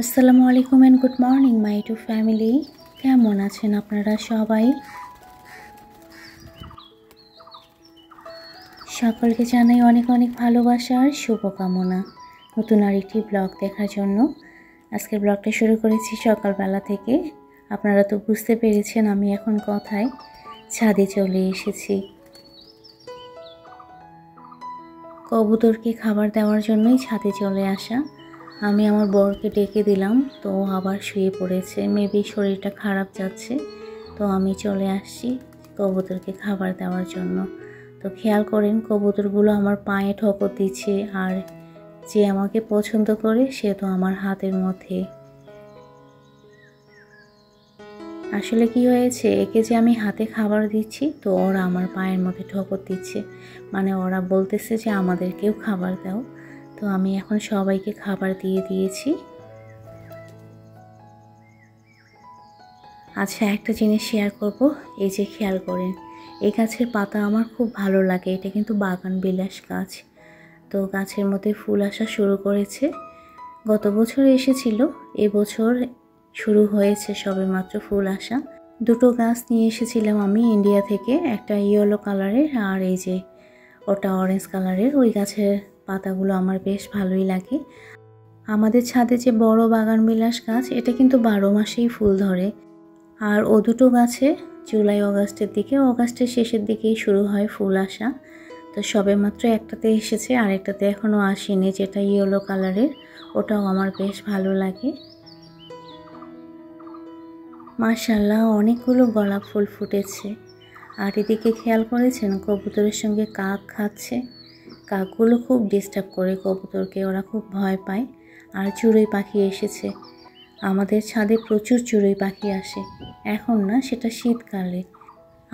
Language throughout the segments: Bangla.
আসসালামু আলাইকুম and good morning my to family. কেমন আছেন আপনারা সবাই? সকলকে জানাই অনেক অনেক ভালোবাসা আর শুভকামনা নতুন আরেকটি ব্লগ দেখার জন্য। আজকের ব্লগটা শুরু করেছি সকালবেলা থেকে। আপনারা তো বুঝতে পেরেছেন আমি এখন কোথায়, ছাদে চলে এসেছি। কবুতরকে খাবার দেওয়ার জন্যই ছাদে চলে আসা। আমি আমার বরকে ডেকে দিলাম, তো আবার শুয়ে পড়েছে, মেবি শরীরটা খারাপ যাচ্ছে। তো আমি চলে আসছি কবুতরকে খাবার দেওয়ার জন্য। তো খেয়াল করেন কবুতরগুলো আমার পায়ে ঠোকর দিচ্ছে, আর যে আমাকে পছন্দ করে সে তো আমার হাতের মধ্যে। আসলে কি হয়েছে, একে যে আমি হাতে খাবার দিচ্ছি তো ওরা আমার পায়ের মধ্যে ঠোকর দিচ্ছে, মানে ওরা বলতেছে যে আমাদেরকেও খাবার দাও। তো আমি এখন সবাইকে খাবার দিয়ে দিয়েছি। আচ্ছা, একটা জিনিস শেয়ার করব। এই যে খেয়াল করেন, এই গাছের পাতা আমার খুব ভালো লাগে। এটা কিন্তু বাগান বিলাস গাছ। তো গাছের মধ্যে ফুল আসা শুরু করেছে। গত বছর এসেছিল, এবছর শুরু হয়েছে সবেমাত্র ফুল আসা। দুটো গাছ নিয়ে এসেছিলাম আমি ইন্ডিয়া থেকে, একটা ইয়েলো কালারের আর এই যে ওটা অরেঞ্জ কালারের। ওই গাছের পাতাগুলো আমার বেশ ভালোই লাগে। আমাদের ছাদে যে বড় বাগান বিলাস গাছ, এটা কিন্তু 12 মাসেই ফুল ধরে। আর ও দুটো গাছে জুলাই অগাস্টের শেষের দিকেই শুরু হয় ফুল আসা। তো সবেমাত্র একটাতে এসেছে, আরেকটাতে এখনও আসেনি, যেটা ইয়েলো কালারের। ওটাও আমার বেশ ভালো লাগে। মাশাআল্লাহ, অনেকগুলো গোলাপ ফুল ফুটেছে। আর এদিকে খেয়াল করেছেন কবুতরের সঙ্গে কাক খাচ্ছে। কাকগুলো খুব ডিস্টার্ব করে কবুতরকে, ওরা খুব ভয় পায়। আর চড়ুই পাখি এসেছে। আমাদের ছাদে প্রচুর চড়ুই পাখি আসে, এখন না, সেটা শীতকালে।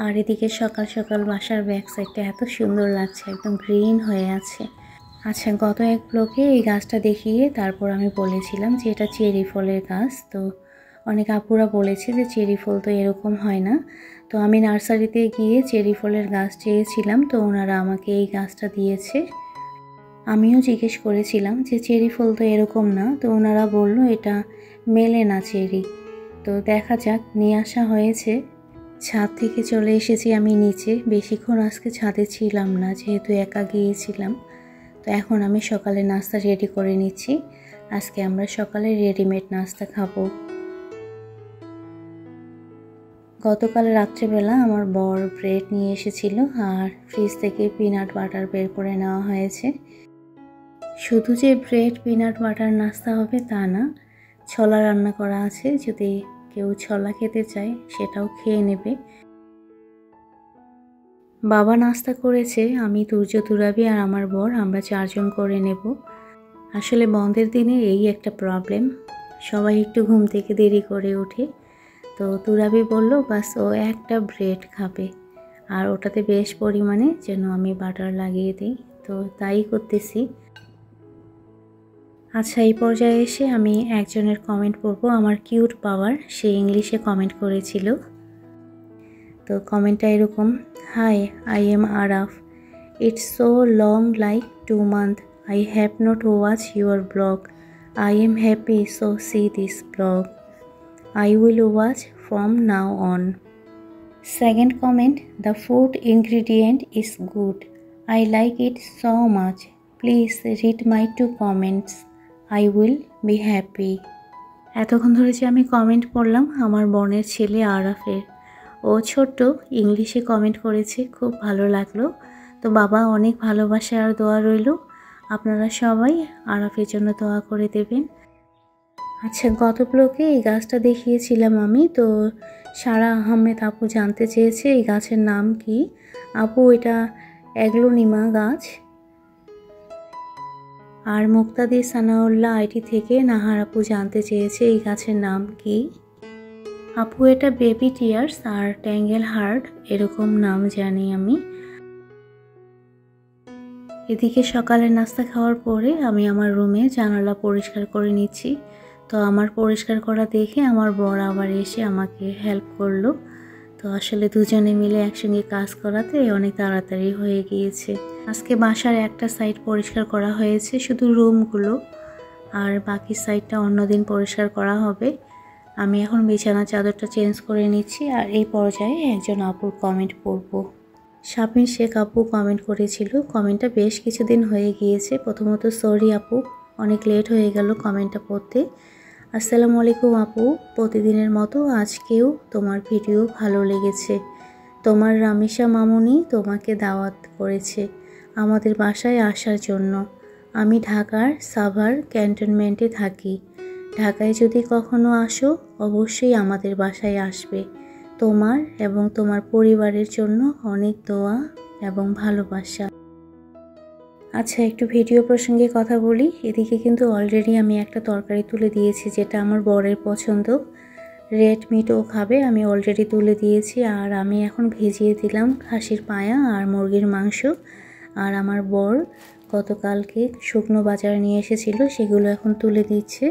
আর এদিকে সকাল সকাল বাসার ব্যাক সাইডটা এত সুন্দর লাগছে, একদম গ্রিন হয়ে আছে। আচ্ছা, গত এক ব্লগে এই গাছটা দেখিয়ে তারপর আমি বলেছিলাম যে এটা চেরি ফলের গাছ। তো অনেক আপুরা বলেছে যে চেরি ফল তো এরকম হয় না। তো আমি নার্সারিতে গিয়ে চেরি ফলের গাছ চেয়েছিলাম, তো ওনারা আমাকে এই গাছটা দিয়েছে। আমিও জিজ্ঞেস করেছিলাম যে চেরি ফল তো এরকম না, তো ওনারা বলল এটা মেলে না চেরি। তো দেখা যাক, নিয়ে আসা হয়েছে। ছাদ থেকে চলে এসেছি আমি নিচে। বেশিক্ষণ আজকে ছাদে ছিলাম না, যেহেতু একা গিয়েছিলাম। তো এখন আমি সকালে নাস্তা রেডি করে নিচ্ছি। আজকে আমরা সকালে রেডিমেড নাস্তা খাবো। গতকাল রাত্রেবেলা আমার বর ব্রেড নিয়ে এসেছিল, আর ফ্রিজ থেকে পিনাট বাটার বের করে নেওয়া হয়েছে। শুধু যে ব্রেড পিনাট বাটার নাস্তা হবে তা না, ছোলা রান্না করা আছে, যদি কেউ ছোলা খেতে চায় সেটাও খেয়ে নেবে। বাবা নাস্তা করেছে, আমি, তুরাবি আর আমার বর, আমরা 4 জন করে নেব। আসলে বন্ধের দিনে এই একটা প্রবলেম, সবাই একটু ঘুম থেকে দেরি করে ওঠে। তো তুরাবি বলল বাস ও একটা ব্রেড খাবে, আর ওটাতে বেশ পরিমাণে যেন আমি বাটার লাগিয়ে দিই। তো তাই করতেছি। আচ্ছা, এই পর্যায়ে এসে আমি একজনের কমেন্ট পড়বো, আমার কিউট পাওয়ার। সে ইংলিশে কমেন্ট করেছিল। তো কমেন্টটা এরকম: hi, I am Araf. It's so long like 2 months I have not watched your blog. I am happy, so see this blog. I will watch from now on. Second comment: the food ingredient is good. I like it so much. Please read my 2 comments. I will be happy. এতক্ষণ ধরে যে আমি কমেন্ট পড়লাম আমার বোনের ছেলে আরাফের। ও ছোট্ট ইংলিশে কমেন্ট করেছে, খুব ভালো লাগলো। তো বাবা, অনেক ভালোবাসা আর দোয়া রইল। আপনারা সবাই আরাফের জন্য দোয়া করে দেবেন। আচ্ছা, গত ব্লগে এই গাছটা দেখিয়েছিলাম আমি। তো সারা আহমেদ আপু জানতে চেয়েছে এই গাছের নাম কি। আপু, এটা অ্যাগ্লোনিমা গাছ। আর মুক্তাদি সানাউল্লাহ আইটি থেকে নাহার আপু জানতে চেয়েছে এই গাছের নাম কি। আপু, এটা বেবি টিয়ার্স আর ট্যাঙ্গেল হার্ট এরকম নাম জানি আমি। এদিকে সকালে নাস্তা খাওয়ার পরে আমি আমার রুমে জানালা পরিষ্কার করে নিচ্ছি। তো আমার পরিষ্কার করা দেখে আমার বর আবার এসে আমাকে হেল্প করলো। তো আসলে দুজনে মিলে একসঙ্গে কাজ করাতে অনেক তাড়াতাড়ি হয়ে গিয়েছে। আজকে বাসার একটা সাইড পরিষ্কার করা হয়েছে, শুধু রুমগুলো। আর বাকি সাইডটা অন্যদিন পরিষ্কার করা হবে। আমি এখন বিছানার চাদরটা চেঞ্জ করে নিচ্ছি আর এই পর্যায়ে একজন আপুর কমেন্ট পড়ব। শাপিন শেখ আপু কমেন্ট করেছিল, কমেন্টটা বেশ কিছুদিন হয়ে গিয়েছে। প্রথমত সরি আপু, অনেক লেট হয়ে গেল কমেন্টটা পড়তে। আসসালামু আলাইকুম আপু, প্রতিদিনের মতো আজকেও তোমার ভিডিও ভালো লেগেছে। তোমার রামিসা মামুনি তোমাকে দাওয়াত করেছে আমাদের বাসায় আসার জন্য। আমি ঢাকার সাভার ক্যান্টনমেন্টে থাকি। ঢাকায় যদি কখনো আসো অবশ্যই আমাদের বাসায় আসবে। তোমার এবং তোমার পরিবারের জন্য অনেক দোয়া এবং ভালোবাসা। আচ্ছা, একটু ভিডিও প্রসঙ্গে কথা বলি। এদিকে কিন্তু অলরেডি আমি একটা তরকারি তুলে দিয়েছি যেটা আমার বরের পছন্দ, রেড মিটও খাবে। আমি অলরেডি তুলে দিয়েছি আর আমি এখন ভিজিয়ে দিলাম খাসির পায়া আর মুরগির মাংস। আর আমার বর গতকালকে শুকনো বাজার নিয়ে এসেছিল, সেগুলো এখন তুলে দিচ্ছে।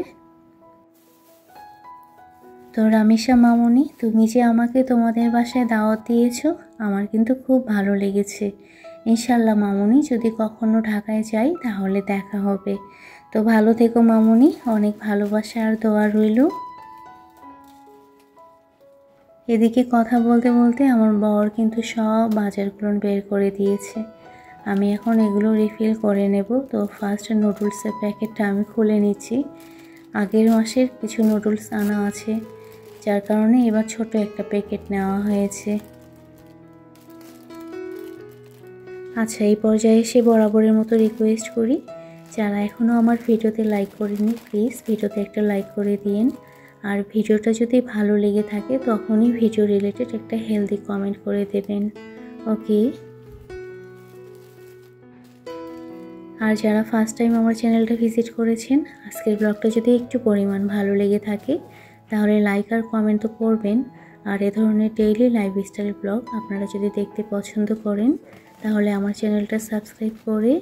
তো রামিসা মামুনি, তুমি যে আমাকে তোমাদের বাসায় দাওয়াত দিয়েছো আমার কিন্তু খুব ভালো লেগেছে। ইনশাল্লাহ মামুনি, যদি কখনো ঢাকায় যাই তাহলে দেখা হবে। তো ভালো থেকো মামুনি, অনেক ভালোবাসা আর দোয়া রইল। এদিকে কথা বলতে বলতে আমার বর কিন্তু সব বাজারগুলো বের করে দিয়েছে। আমি এখন এগুলো রিফিল করে নেব। তো ফার্স্ট নুডলসের প্যাকেটটা আমি খুলে নিচ্ছি। আগের মাসের কিছু নুডলস আনা আছে, যার কারণে এবার ছোট একটা প্যাকেট নেওয়া হয়েছে। আচ্ছা, এই পর্যায়ে এসে বরাবরের মতো রিকোয়েস্ট করি, যারা এখনও আমার ভিডিওতে লাইক করেনি প্লিজ ভিডিওতে একটা লাইক করে দিন। আর ভিডিওটা যদি ভালো লেগে থাকে তখনই ভিডিও রিলেটেড একটা হেলদি কমেন্ট করে দেবেন। ওকে। আর যারা ফার্স্ট টাইম আমার চ্যানেলটা ভিজিট করেছেন, আজকের ব্লগটা যদি একটু পরিমাণ ভালো লেগে থাকে তাহলে লাইক আর কমেন্ট তো করবেন। আর এ ধরনের ডেইলি লাইফস্টাইল ব্লগ আপনারা যদি দেখতে পছন্দ করেন তাহলে আমার চ্যানেলটা সাবস্ক্রাইব করে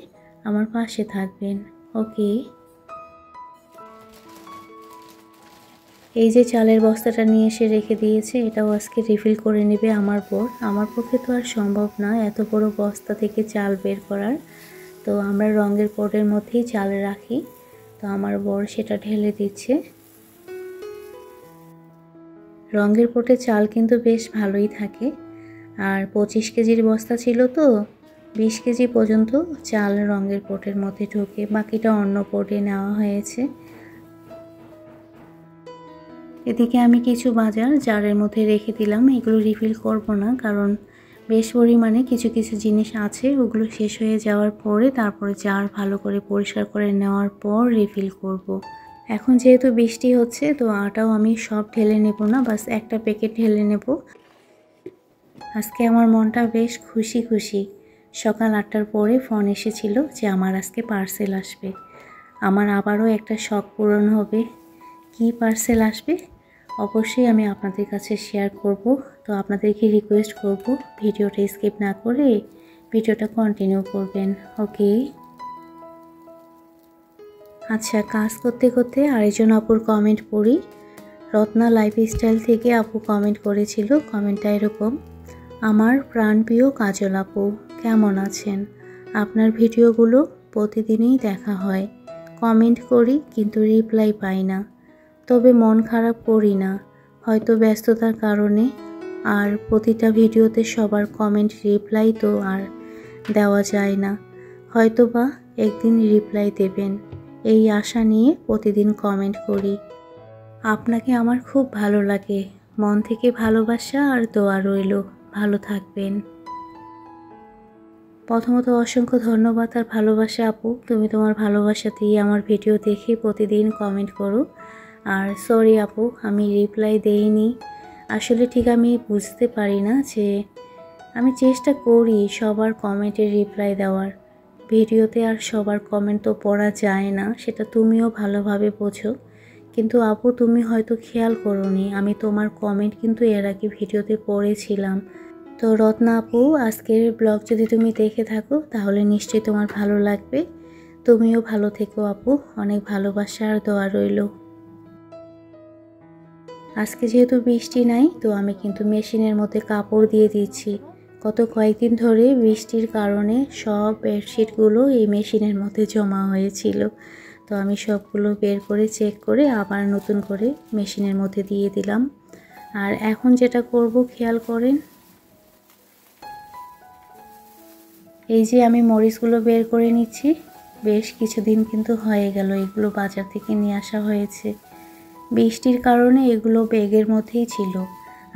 আমার পাশে থাকবেন। ওকে। এই যে চালের বস্তাটা নিয়ে এসে রেখে দিয়েছে, এটাও আজকে রিফিল করে নেবে আমার বর। আমার পক্ষে তো আর সম্ভব না এত বড় বস্তা থেকে চাল বের করার। তো আমরা রঙের পটের মধ্যেই চাল রাখি। তো আমার বর সেটা ঢেলে দিচ্ছে। রঙের পটে চাল কিন্তু বেশ ভালোই থাকে। আর 25 কেজির বস্তা ছিল, তো 20 কেজি পর্যন্ত চাল রঙের পটের মধ্যে ঢোকে, বাকিটা অন্য পটে নেওয়া হয়েছে। এদিকে আমি কিছু বাজার জারের মধ্যে রেখে দিলাম। এগুলো রিফিল করব না, কারণ বেশ পরিমাণে কিছু কিছু জিনিস আছে, ওগুলো শেষ হয়ে যাওয়ার পরে তারপরে জার ভালো করে পরিষ্কার করে নেওয়ার পর রিফিল করব। এখন যেহেতু বৃষ্টি হচ্ছে তো আটাও আমি সব ঢেলে নেব না, বাস একটা প্যাকেট ঢেলে নেব। আজকে আমার মনটা বেশ খুশি খুশি। সকাল 8টার পরে ফোন এসেছিল যে আমার আজকে পার্সেল আসবে। আমার আবারও একটা শখ পূরণ হবে। কি পার্সেল আসবে অবশ্যই আমি আপনাদের কাছে শেয়ার করব। তো আপনাদেরকে রিকোয়েস্ট করব ভিডিওটা স্কিপ না করে ভিডিওটা কন্টিনিউ করবেন। ওকে। আচ্ছা, কাজ করতে করতে আরেকজন আপুর কমেন্ট পড়ি। রত্না লাইফস্টাইল থেকে আপু কমেন্ট করেছিল, কমেন্টটা এরকম: আমার প্রাণপ্রিয় কাজল আপু, কেমন আছেন? আপনার ভিডিওগুলো প্রতিদিনই দেখা হয়, কমেন্ট করি কিন্তু রিপ্লাই পাই না। তবে মন খারাপ করি না, হয়তো ব্যস্ততার কারণে। আর প্রতিটা ভিডিওতে সবার কমেন্ট রিপ্লাই তো আর দেওয়া যায় না, হয়তো বা একদিন রিপ্লাই দেবেন এই আশা নিয়ে প্রতিদিন কমেন্ট করি। আপনাকে আমার খুব ভালো লাগে, মন থেকে ভালোবাসা আর দোয়া রইল, ভালো থাকবেন। প্রথমত অসংখ্য ধন্যবাদ আর ভালোবাসা আপু, তুমি তোমার ভালোবাসা দিয়ে আমার ভিডিও দেখে প্রতিদিন কমেন্ট করো। আর সরি আপু, আমি রিপ্লাই দেইনি। আসলে ঠিক আমি বুঝতে পারি না যে আমি চেষ্টা করি সবার কমেন্টের রিপ্লাই দেওয়ার, ভিডিওতে আর সবার কমেন্ট তো পড়া যায় না, সেটা তুমিও ভালোভাবে বোঝো। কিন্তু আপু তুমি হয়তো খেয়াল করোনি, আমি তোমার কমেন্ট কিন্তু এর আগে ভিডিওতে পড়েছিলাম। তো রত্না আপু, আজকের ব্লগ যদি তুমি দেখে থাকো তাহলে নিশ্চয়ই তোমার ভালো লাগবে। তুমিও ভালো থেকো আপু, অনেক ভালোবাসা আর দোয়া রইল। আজকে যেহেতু বৃষ্টি নাই তো আমি কিন্তু মেশিনের মধ্যে কাপড় দিয়ে দিচ্ছি। গত কয়েকদিন ধরে বৃষ্টির কারণে সব বেডশিটগুলো এই মেশিনের মধ্যে জমা হয়েছিল। তো আমি সবগুলো বের করে চেক করে আবার নতুন করে মেশিনের মধ্যে দিয়ে দিলাম। আর এখন যেটা করব খেয়াল করেন, এই যে আমি মরিচগুলো বের করে নিচ্ছি। বেশ কিছুদিন কিন্তু হয়ে গেল এগুলো বাজার থেকে নিয়ে আসা হয়েছে। বৃষ্টির কারণে এগুলো ব্যাগের মধ্যেই ছিল।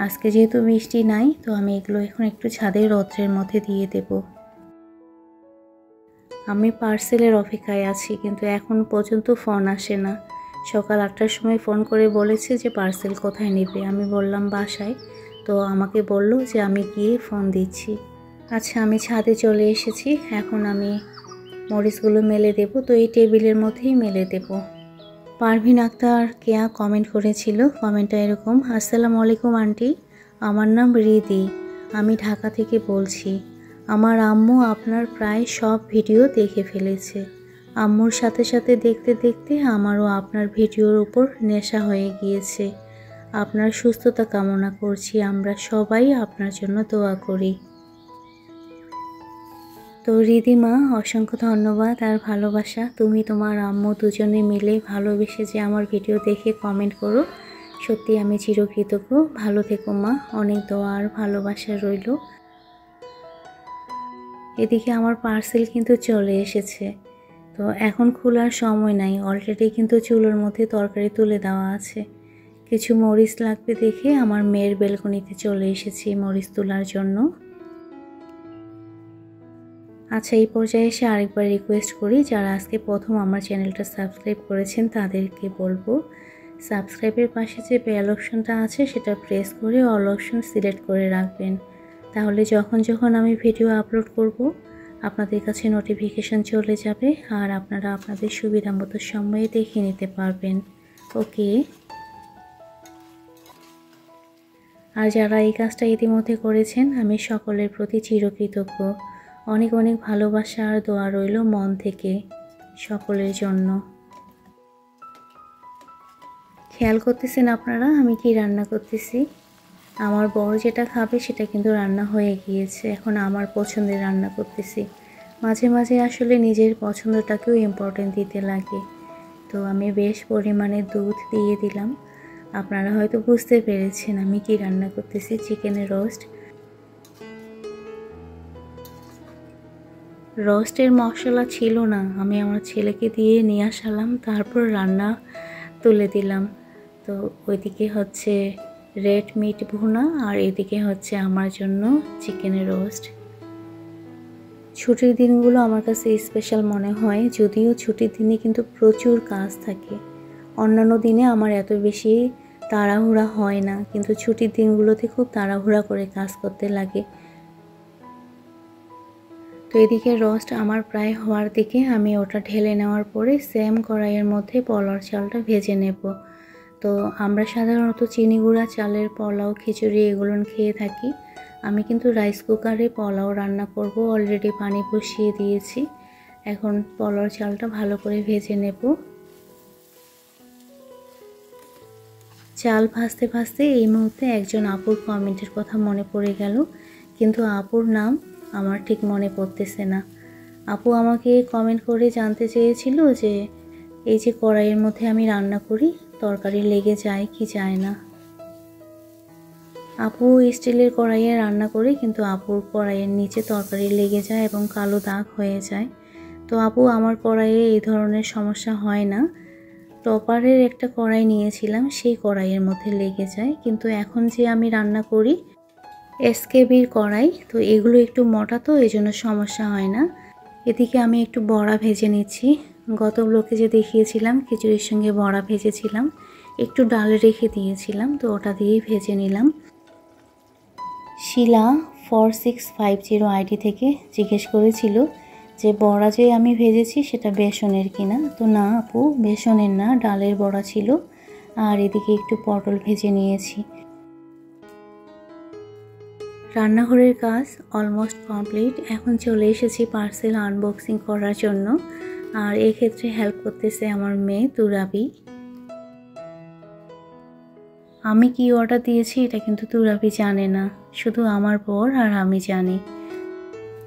আজকে যেহেতু বৃষ্টি নাই, তো আমি এগুলো এখন একটু ছাদে রৌদ্রের মধ্যে দিয়ে দেব। আমি পার্সেলের অপেক্ষায় আছি, কিন্তু এখন পর্যন্ত ফোন আসে না। সকাল 8টার সময় ফোন করে বলেছে যে পার্সেল কোথায় নেবে। আমি বললাম বাসায়, তো আমাকে বলল যে আমি গিয়ে ফোন দিচ্ছি। আচ্ছা, আমি ছাদে চলে এসেছি। এখন আমি মরিচগুলো মেলে দেব, তো এই টেবিলের মধ্যেই মেলে দেব। পারভিন আক্তার কেয়া কমেন্ট করেছিল, কমেন্টটা এরকম: আসসালামু আলাইকুম আন্টি, আমার নাম রিদি, আমি ঢাকা থেকে বলছি। আমার আম্মু আপনার প্রায় সব ভিডিও দেখে ফেলেছে। আম্মুর সাথে সাথে দেখতে দেখতে আমারও আপনার ভিডিওর উপর নেশা হয়ে গিয়েছে। আপনার সুস্থতা কামনা করছি, আমরা সবাই আপনার জন্য দোয়া করি। তো রিদিমা, অসংখ্য ধন্যবাদ আর ভালোবাসা। তুমি তোমার আম্মু দুজনে মিলে ভালোবেসে যে আমার ভিডিও দেখে কমেন্ট করো, সত্যি আমি চিরকৃতজ্ঞ। ভালো থেকো মা, অনেক দোয়া আর ভালোবাসা রইল। এদিকে আমার পার্সেল কিন্তু চলে এসেছে, তো এখন খোলার সময় নাই। অলরেডি কিন্তু চুলোর মধ্যে তরকারি তুলে দেওয়া আছে। কিছু মরিচ লাগবে দেখে আমার মেয়ের বেলকনিতে চলে এসেছি মরিচ তোলার জন্য। আচ্ছা, এই পর্যায়ে এসে আরেকবার রিকোয়েস্ট করি, যারা আজকে প্রথম আমার চ্যানেলটা সাবস্ক্রাইব করেছেন তাদেরকে বলবো, সাবস্ক্রাইবের পাশে যে বেল অপশনটা আছে সেটা প্রেস করে অল অপশন সিলেক্ট করে রাখবেন। তাহলে যখন যখন আমি ভিডিও আপলোড করব আপনাদের কাছে নোটিফিকেশান চলে যাবে আর আপনারা আপনাদের সুবিধা মতো সময়ে দেখে নিতে পারবেন। ওকে। আর যারা এই কাজটা ইতিমধ্যে করেছেন, আমি সকলের প্রতি চিরকৃতজ্ঞ। অনেক অনেক ভালোবাসা আর দোয়া রইল মন থেকে সকলের জন্য। খেয়াল করতেছেন আপনারা আমি কি রান্না করতেছি? আমার বড় যেটা খাবে সেটা কিন্তু রান্না হয়ে গিয়েছে। এখন আমার পছন্দের রান্না করতেছি। মাঝে মাঝে আসলে নিজের পছন্দটাকেও ইম্পর্টেন্ট দিতে লাগে। তো আমি বেশ পরিমাণে দুধ দিয়ে দিলাম। আপনারা হয়তো বুঝতে পেরেছেন আমি কি রান্না করতেছি। চিকেনের রোস্টের মশলা ছিল না, আমি আমার ছেলেকে দিয়ে নিয়ে আসালাম, তারপর রান্না তুলে দিলাম। তো ওইদিকে হচ্ছে রেড মিট ভুনা আর এদিকে হচ্ছে আমার জন্য চিকেনের রোস্ট। ছুটির দিনগুলো আমার কাছে স্পেশাল মনে হয়, যদিও ছুটির দিনে কিন্তু প্রচুর কাজ থাকে। অন্যান্য দিনে আমার এত বেশি তাড়াহুড়া হয় না, কিন্তু ছুটির দিনগুলোতে খুব তাড়াহুড়া করে কাজ করতে লাগে। তো এদিকে রোস্ট আমার প্রায় হওয়ার দিকে, আমি ওটা ঢেলে নেওয়ার পরে সেম কড়াইয়ের মধ্যে পোলাওর চালটা ভেজে নেব। তো আমরা সাধারণত চিনি গুঁড়া চালের পোলাও, খিচুড়ি এগুলো খেয়ে থাকি। আমি কিন্তু রাইস কুকারে পোলাও রান্না করব। অলরেডি পানি বসিয়ে দিয়েছি। এখন পোলাওর চালটা ভালো করে ভেজে নেব। চাল ভাজতে ভাজতে এই মুহূর্তে একজন আপুর কমেন্টের কথা মনে পড়ে গেল, কিন্তু আপুর নাম আমার ঠিক মনে পড়তেছে না। আপু আমাকে কমেন্ট করে জানতে চেয়েছিল যে এই যে কড়াইয়ের মধ্যে আমি রান্না করি, তরকারি লেগে যায় কি যায় না। আপু স্টিলের কড়াইয়ে রান্না করে, কিন্তু আপুর কড়াইয়ের নিচে তরকারি লেগে যায় এবং কালো দাগ হয়ে যায়। তো আপু, আমার কড়াইয়ে এই ধরনের সমস্যা হয় না। টপারের একটা কড়াই নিয়েছিলাম, সেই কড়াইয়ের মধ্যে লেগে যায়। কিন্তু এখন যে আমি রান্না করি এসকেবির কড়াই, তো এগুলো একটু মোটা, তো এই জন্য সমস্যা হয় না। এদিকে আমি একটু বড়া ভেজে নিচ্ছি। গত ব্লকে যে দেখিয়েছিলাম খিচুড়ির সঙ্গে বড়া ভেজেছিলাম, একটু ডাল রেখে দিয়েছিলাম, তো ওটা দিয়েই ভেজে নিলাম। শিলা 4650 আইডি থেকে জিজ্ঞেস করেছিল যে বড়া যে আমি ভেজেছি সেটা বেসনের কিনা। তো না আপু, বেসনের না, ডালের বড়া ছিল। আর এদিকে একটু পটল ভেজে নিয়েছি। রান্নাঘরের কাজ অলমোস্ট কমপ্লিট। এখন চলে এসেছি পার্সেল আনবক্সিং করার জন্য। আর এক্ষেত্রে হেল্প করতেছে আমার মেয়ে তুরাবি। আমি কি অর্ডার দিয়েছি এটা কিন্তু তুরাবি জানে না, শুধু আমার বর আর আমি জানি।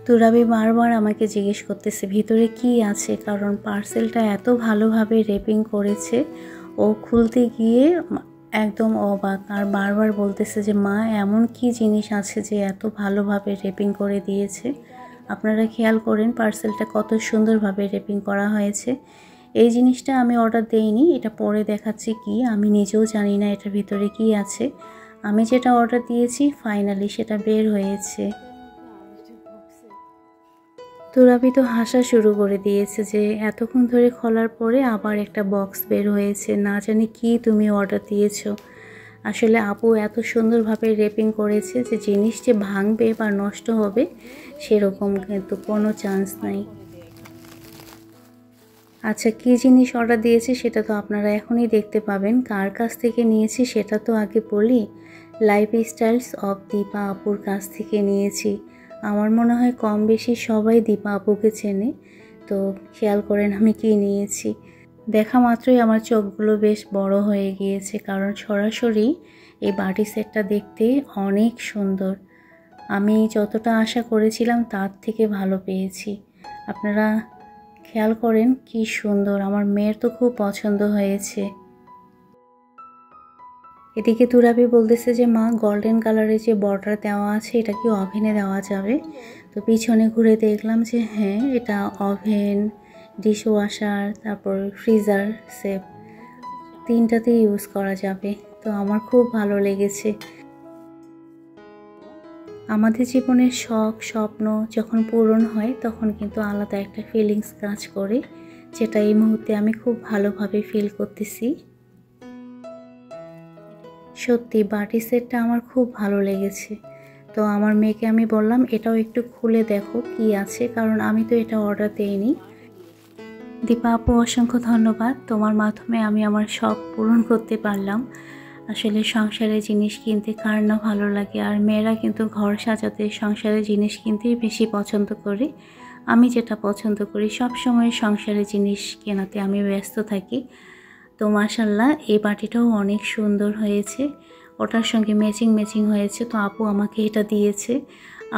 তুরাবি বারবার আমাকে জিজ্ঞেস করতেছে ভিতরে কি আছে, কারণ পার্সেলটা এত ভালোভাবে র্যাপিং করেছে। ও খুলতে গিয়ে একদম অবাক, আর বারবার বলতেছে যে মা এমন কি জিনিস আছে যে এত ভালোভাবে র্যাপিং করে দিয়েছে। আপনারা খেয়াল করেন পার্সেলটা কত সুন্দরভাবে র্যাপিং করা হয়েছে। এই জিনিসটা আমি অর্ডার দেইনি, এটা পরে দেখাচ্ছি কি, আমি নিজেও জানি না এটার ভিতরে কি আছে। আমি যেটা অর্ডার দিয়েছি ফাইনালি সেটা বের হয়েছে। তুরাবি তো হাসা শুরু করে দিয়েছে যে এতক্ষণ ধরে খোলার পরে আবার একটা বক্স বের হয়েছে, না জানি কি তুমি অর্ডার দিয়েছো। আসলে আপু এত সুন্দরভাবে র্যাপিং করেছে যে জিনিস যে ভাঙবে বা নষ্ট হবে সেরকম কিন্তু কোনো চান্স নাই। আচ্ছা, কি জিনিস অর্ডার দিয়েছি সেটা তো আপনারা এখনই দেখতে পাবেন। কার কাছ থেকে নিয়েছি সেটা তো আগে বলি। লাইফস্টাইলস অফ দীপা আপুর কাছ থেকে নিয়েছি। আমার মনে হয় কম বেশি সবাই দীপা আপুকে চেনে। তো খেয়াল করেন আমি কি নিয়েছি। দেখা মাত্রই আমার চোখগুলো বেশ বড় হয়ে গিয়েছে, কারণ সরাসরি এই বাটি সেটটা দেখতে অনেক সুন্দর। আমি যতটা আশা করেছিলাম তার থেকে ভালো পেয়েছি। আপনারা খেয়াল করেন কি সুন্দর, আমার মেয়ের তো খুব পছন্দ হয়েছে। এদিকে তুরাবি বলতেছে যে মা গোল্ডেন কালারের যে বর্ডার দেওয়া আছে এটা কি ওভেনে দেওয়া যাবে? তো পিছনে ঘুরে দেখলাম যে হ্যাঁ, এটা ওভেন, ডিশওয়াশার, তারপর ফ্রিজার সেফ তিনটাতেই ইউজ করা যাবে। তো আমার খুব ভালো লেগেছে। আমাদের জীবনের শখ স্বপ্ন যখন পূরণ হয় তখন কিন্তু আলাদা একটা ফিলিংস কাজ করে, যেটা এই মুহূর্তে আমি খুব ভালোভাবে ফিল করতেছি। সত্যি বাটি সেটটা আমার খুব ভালো লেগেছে। তো আমার মেয়েকে আমি বললাম এটাও একটু খুলে দেখো কি আছে, কারণ আমি তো এটা অর্ডার দেইনি। দীপা আপু অসংখ্য ধন্যবাদ, তোমার মাধ্যমে আমি আমার শখ পূরণ করতে পারলাম। আসলে সংসারের জিনিস কিনতে কার না ভালো লাগে, আর মেয়েরা কিন্তু ঘর সাজাতে সংসারের জিনিস কিনতেই বেশি পছন্দ করে। আমি যেটা পছন্দ করি সব সময় সংসারের জিনিস কেনাতে আমি ব্যস্ত থাকি। তো মাশাল্লাহ এই বাটিটাও অনেক সুন্দর হয়েছে, ওটার সঙ্গে ম্যাচিং হয়েছে। তো আপু আমাকে এটা দিয়েছে।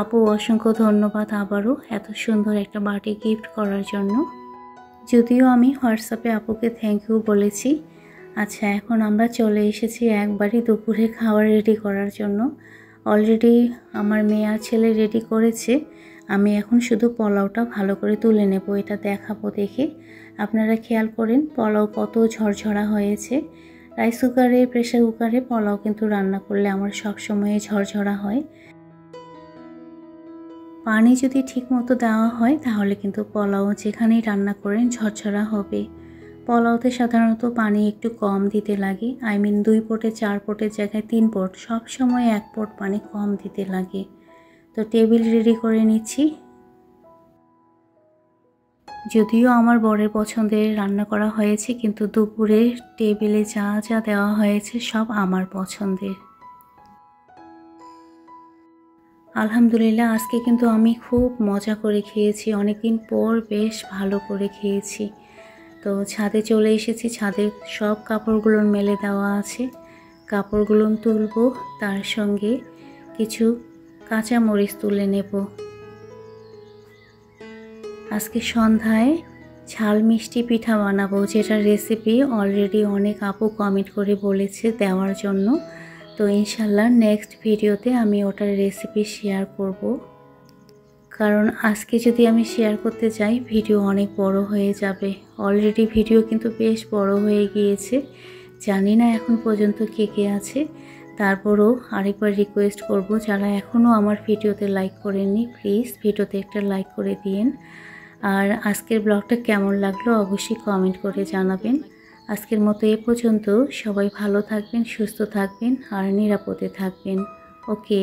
আপু অসংখ্য ধন্যবাদ আবারও এত সুন্দর একটা বাটি গিফট করার জন্য। যদিও আমি হোয়াটসঅ্যাপে আপুকে থ্যাংক ইউ বলেছি। আচ্ছা, এখন আমরা চলে এসেছি একবারই দুপুরে খাবার রেডি করার জন্য। অলরেডি আমার মেয়ে আর ছেলে রেডি করেছে, আমি এখন শুধু পোলাওটা ভালো করে তুলে নেব, এটা দেখাবো দেখে। আপনারা খেয়াল করেন পোলাও কত ঝরঝরা হয়েছে। রাইস কুকারে, প্রেশার কুকারে পোলাও কিন্তু রান্না করলে আমার সবসময় ঝরঝরা হয়। পানি যদি ঠিক মতো দেওয়া হয় তাহলে কিন্তু পোলাও যেখানেই রান্না করেন ঝরঝরা হবে। পোলাওতে সাধারণত পানি একটু কম দিতে লাগে, 2 পটে 4 পটের জায়গায় 3 পট, সবসময় 1 পট পানি কম দিতে লাগে। তো টেবিল রেডি করে নিচ্ছি। যদিও আমার বরের পছন্দের রান্না করা হয়েছে, কিন্তু দুপুরে টেবিলে যা যা দেওয়া হয়েছে সব আমার পছন্দের। আলহামদুলিল্লাহ আজকে কিন্তু আমি খুব মজা করে খেয়েছি, অনেকদিন পর বেশ ভালো করে খেয়েছি। তো ছাদে চলে এসেছি, ছাদে সব কাপড়গুলো মেলে দেওয়া আছে, কাপড়গুলো তুলব, তার সঙ্গে কিছু কাঁচা মরিচ তুলে নেব। আজকে সন্ধ্যায় ঝাল মিষ্টি পিঠা বানাবো, যেটার রেসিপি অলরেডি অনেক আপু কমেন্ট করে বলেছে দেওয়ার জন্য। তো ইনশাল্লাহ নেক্সট ভিডিওতে আমি ওটার রেসিপি শেয়ার করব, কারণ আজকে যদি আমি শেয়ার করতে যাই ভিডিও অনেক বড় হয়ে যাবে। অলরেডি ভিডিও কিন্তু বেশ বড় হয়ে গিয়েছে, জানি না এখন পর্যন্ত কে কে আছে। তারপরও আরেকবার রিকোয়েস্ট করব, যারা এখনও আমার ভিডিওতে লাইক করেননি প্লিজ ভিডিওতে একটা লাইক করে দিন। আর আজকের ব্লগটা কেমন লাগলো অবশ্যই কমেন্ট করে জানাবেন। আজকের মতো এ পর্যন্ত, সবাই ভালো থাকবেন, সুস্থ থাকবেন আর নিরাপদে থাকবেন। ওকে।